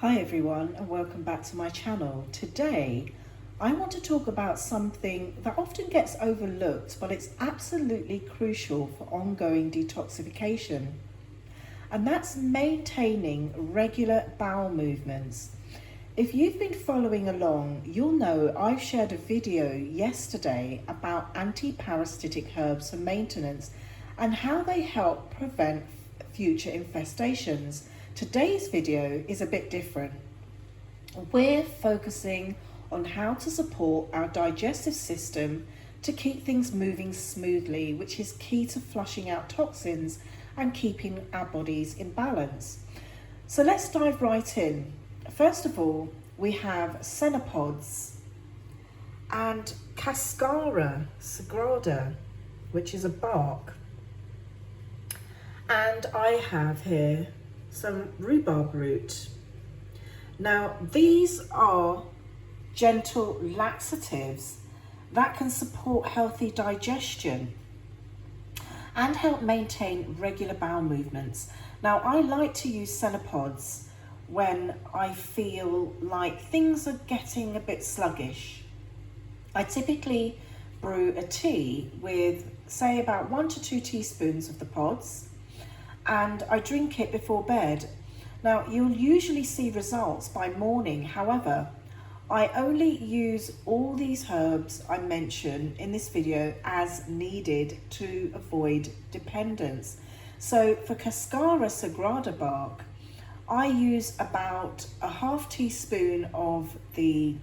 Hi everyone and welcome back to my channel. Today I want to talk about something that often gets overlooked, but it's absolutely crucial for ongoing detoxification, and that's maintaining regular bowel movements. If you've been following along, you'll know I've shared a video yesterday about anti-parasitic herbs for maintenance and how they help prevent future infestations. Today's video is a bit different. We're focusing on how to support our digestive system to keep things moving smoothly, which is key to flushing out toxins and keeping our bodies in balance. So let's dive right in. First of all, we have senna pods and cascara, sagrada, which is a bark. And I have here some rhubarb root. Now these are gentle laxatives that can support healthy digestion and help maintain regular bowel movements. Now I like to use senna pods when I feel like things are getting a bit sluggish. I typically brew a tea with, say, about 1 to 2 teaspoons of the pods, and I drink it before bed. Now you'll usually see results by morning. However, I only use all these herbs I mention in this video as needed to avoid dependence. So for cascara sagrada bark, I use about a half teaspoon of the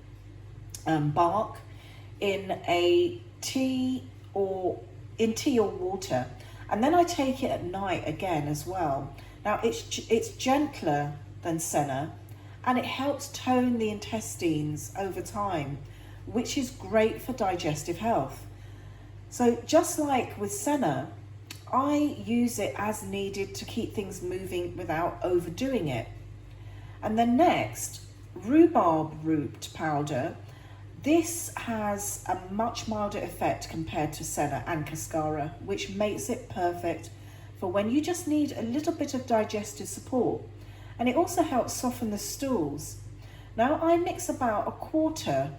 bark in tea or water. And then I take it at night again as well. Now it's gentler than senna, and it helps tone the intestines over time, which is great for digestive health. So just like with senna, I use it as needed to keep things moving without overdoing it. And then next, rhubarb root powder. This has a much milder effect compared to senna and cascara, which makes it perfect for when you just need a little bit of digestive support. And it also helps soften the stools. Now I mix about 1/4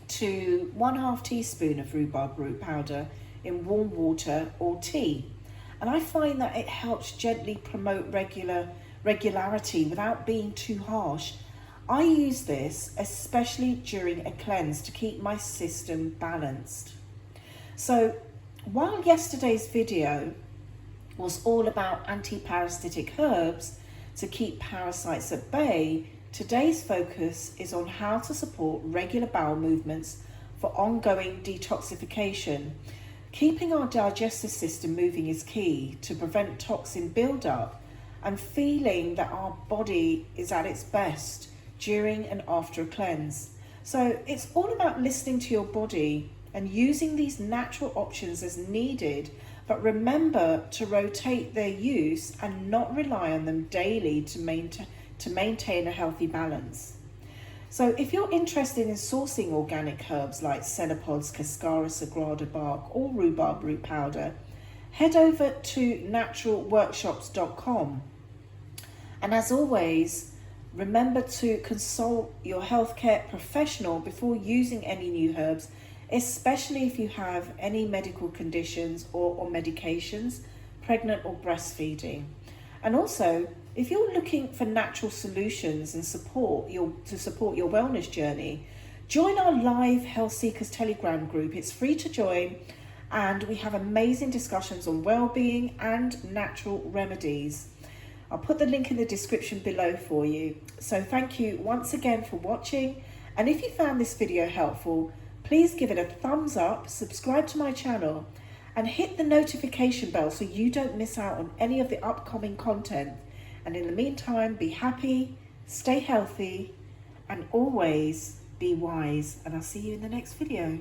to 1/2 teaspoon of rhubarb root powder in warm water or tea. And I find that it helps gently promote regularity without being too harsh. I use this especially during a cleanse to keep my system balanced. So while yesterday's video was all about anti-parasitic herbs to keep parasites at bay, today's focus is on how to support regular bowel movements for ongoing detoxification. Keeping our digestive system moving is key to prevent toxin buildup and feeling that our body is at its best during and after a cleanse. So it's all about listening to your body and using these natural options as needed, but remember to rotate their use and not rely on them daily to maintain a healthy balance. So if you're interested in sourcing organic herbs like senna pods, cascara sagrada bark or rhubarb root powder, head over to naturalworkshops.com. And as always, remember to consult your healthcare professional before using any new herbs, especially if you have any medical conditions or medications, pregnant or breastfeeding. And also, if you're looking for natural solutions and to support your wellness journey, join our live Health Seekers Telegram group. It's free to join, and we have amazing discussions on well-being and natural remedies. I'll put the link in the description below for you. So thank you once again for watching. And if you found this video helpful, please give it a thumbs up, subscribe to my channel, and hit the notification bell so you don't miss out on any of the upcoming content. And in the meantime, be happy, stay healthy, and always be wise. And I'll see you in the next video.